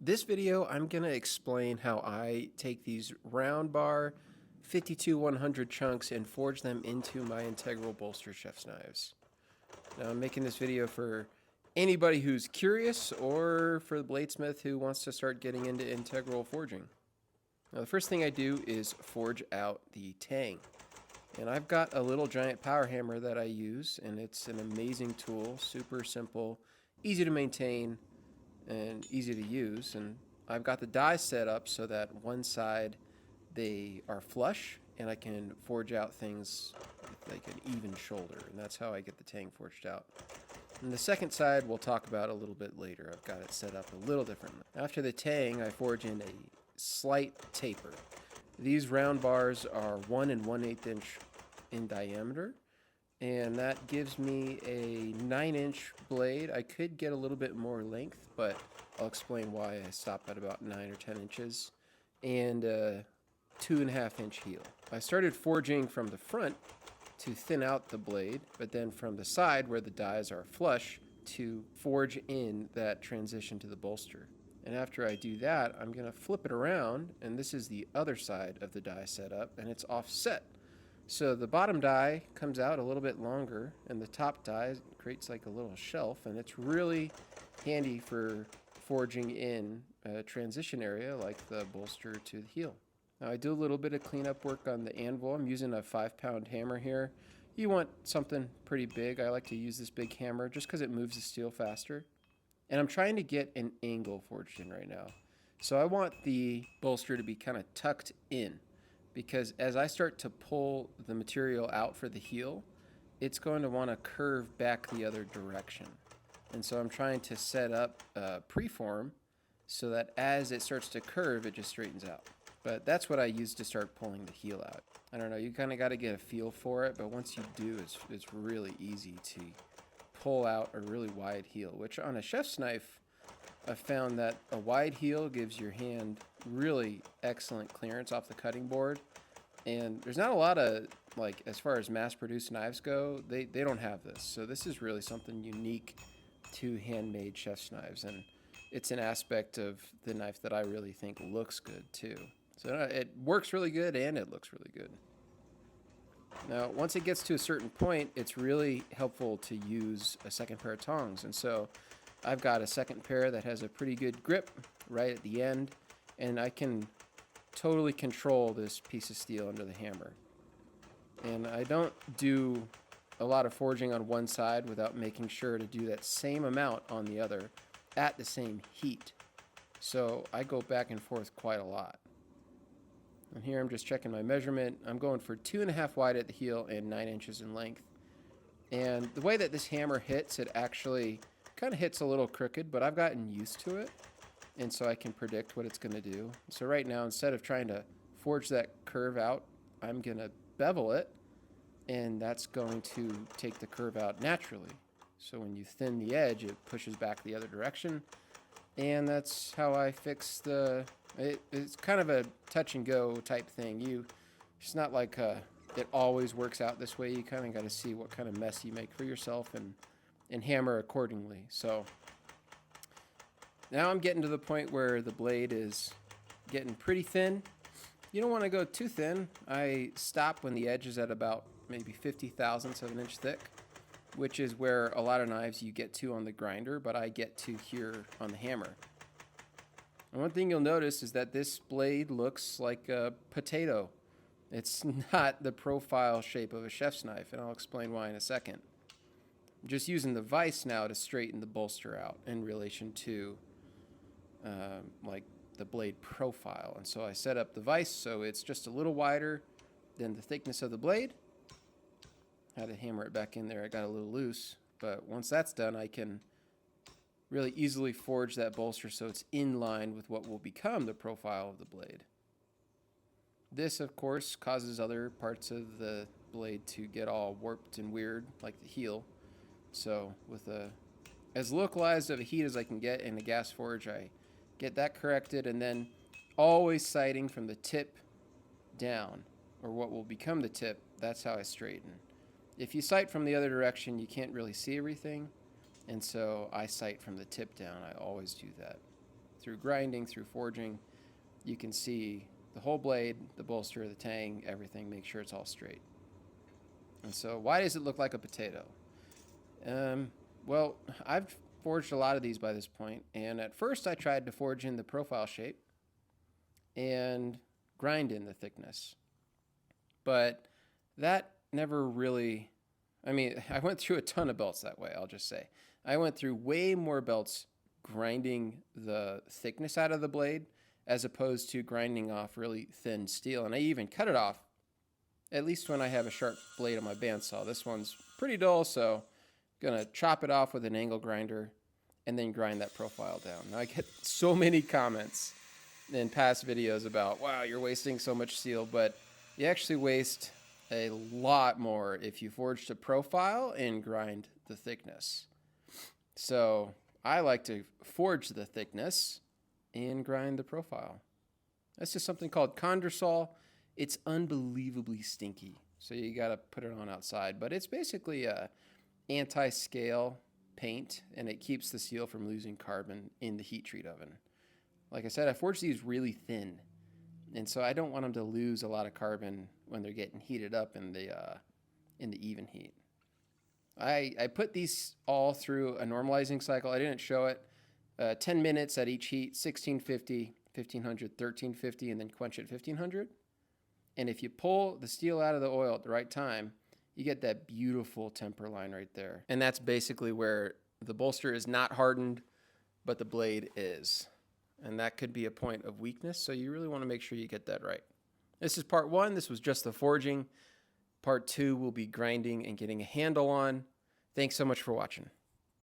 This video, I'm going to explain how I take these round bar 52-100 chunks and forge them into my integral bolster chef's knives. Now I'm making this video for anybody who's curious or for the bladesmith who wants to start getting into integral forging. Now the first thing I do is forge out the tang. And I've got a little giant power hammer that I use, and it's an amazing tool, super simple, easy to maintain, and easy to use. And I've got the dies set up so that one side they are flush and I can forge out things with like an even shoulder, and that's how I get the tang forged out. And the second side we'll talk about a little bit later. I've got it set up a little differently. After the tang, I forge in a slight taper. These round bars are 1 1/8 inch in diameter, and that gives me a 9-inch blade. I could get a little bit more length, but I'll explain why I stop at about 9 or 10 inches, and a 2.5-inch heel. I started forging from the front to thin out the blade, but then from the side where the dies are flush to forge in that transition to the bolster. And after I do that, I'm going to flip it around, and this is the other side of the die setup, and it's offset. So the bottom die comes out a little bit longer, and the top die creates like a little shelf, and it's really handy for forging in a transition area like the bolster to the heel. Now I do a little bit of cleanup work on the anvil. I'm using a 5-pound hammer here. You want something pretty big. I like to use this big hammer just because it moves the steel faster. And I'm trying to get an angle forged in right now. So I want the bolster to be kind of tucked in, because as I start to pull the material out for the heel, it's going to want to curve back the other direction. And so I'm trying to set up a preform so that as it starts to curve, it just straightens out. But that's what I use to start pulling the heel out. I don't know, you kind of got to get a feel for it, but once you do, it's really easy to pull out a really wide heel, which on a chef's knife, I've found that a wide heel gives your hand really excellent clearance off the cutting board. And there's not a lot of, like, as far as mass-produced knives go, they don't have this. So this is really something unique to handmade chef's knives. And it's an aspect of the knife that I really think looks good, too. So it works really good and it looks really good. Now, once it gets to a certain point, it's really helpful to use a second pair of tongs. And so I've got a second pair that has a pretty good grip right at the end, and I can totally control this piece of steel under the hammer. And I don't do a lot of forging on one side without making sure to do that same amount on the other at the same heat. So I go back and forth quite a lot. And here I'm just checking my measurement. I'm going for 2.5 wide at the heel and 9 inches in length. And the way that this hammer hits, it actually kind of hits a little crooked, but I've gotten used to it, and so I can predict what it's going to do. So right now, instead of trying to forge that curve out, I'm going to bevel it, and that's going to take the curve out naturally. So when you thin the edge, it pushes back the other direction, and that's how I fix it's kind of a touch and go type thing. It's not like it always works out this way. You kind of got to see what kind of mess you make for yourself and hammer accordingly. So now I'm getting to the point where the blade is getting pretty thin. You don't want to go too thin. I stop when the edge is at about maybe 50 thousandths of an inch thick, which is where a lot of knives you get to on the grinder, but I get to here on the hammer. And one thing you'll notice is that this blade looks like a potato. It's not the profile shape of a chef's knife, and I'll explain why in a second. I'm just using the vise now to straighten the bolster out in relation to like the blade profile. And so I set up the vise so it's just a little wider than the thickness of the blade. Had to hammer it back in there. I got a little loose, but once that's done, I can really easily forge that bolster so it's in line with what will become the profile of the blade. This, of course, causes other parts of the blade to get all warped and weird, like the heel. So with as localized of a heat as I can get in a gas forge, I get that corrected, and then always sighting from the tip down, or what will become the tip. That's how I straighten. If you sight from the other direction, you can't really see everything, and so I sight from the tip down. I always do that. It's through grinding, through forging, you can see the whole blade, the bolster, the tang, everything, make sure it's all straight. And so why does it look like a potato? Well, I've forged a lot of these by this point, and at first I tried to forge in the profile shape and grind in the thickness. But that never really, I mean, I went through a ton of belts that way, I'll just say. I went through way more belts grinding the thickness out of the blade as opposed to grinding off really thin steel. And I even cut it off, at least when I have a sharp blade on my bandsaw. This one's pretty dull, so I'm gonna chop it off with an angle grinder and then grind that profile down. Now I get so many comments in past videos about, wow, you're wasting so much steel, but you actually waste a lot more if you forge the profile and grind the thickness. So I like to forge the thickness and grind the profile. That's just something called Condersol. It's unbelievably stinky, so you gotta put it on outside. But it's basically a anti-scale paint, and it keeps the steel from losing carbon in the heat treat oven. Like I said, I forged these really thin, and so I don't want them to lose a lot of carbon when they're getting heated up in the even heat. I put these all through a normalizing cycle. I didn't show it. 10 minutes at each heat, 1650, 1500, 1350, and then quench at 1500. And if you pull the steel out of the oil at the right time, you get that beautiful temper line right there. And that's basically where the bolster is not hardened, but the blade is. And that could be a point of weakness, so you really want to make sure you get that right. This is part 1. This was just the forging. Part 2 will be grinding and getting a handle on. Thanks so much for watching.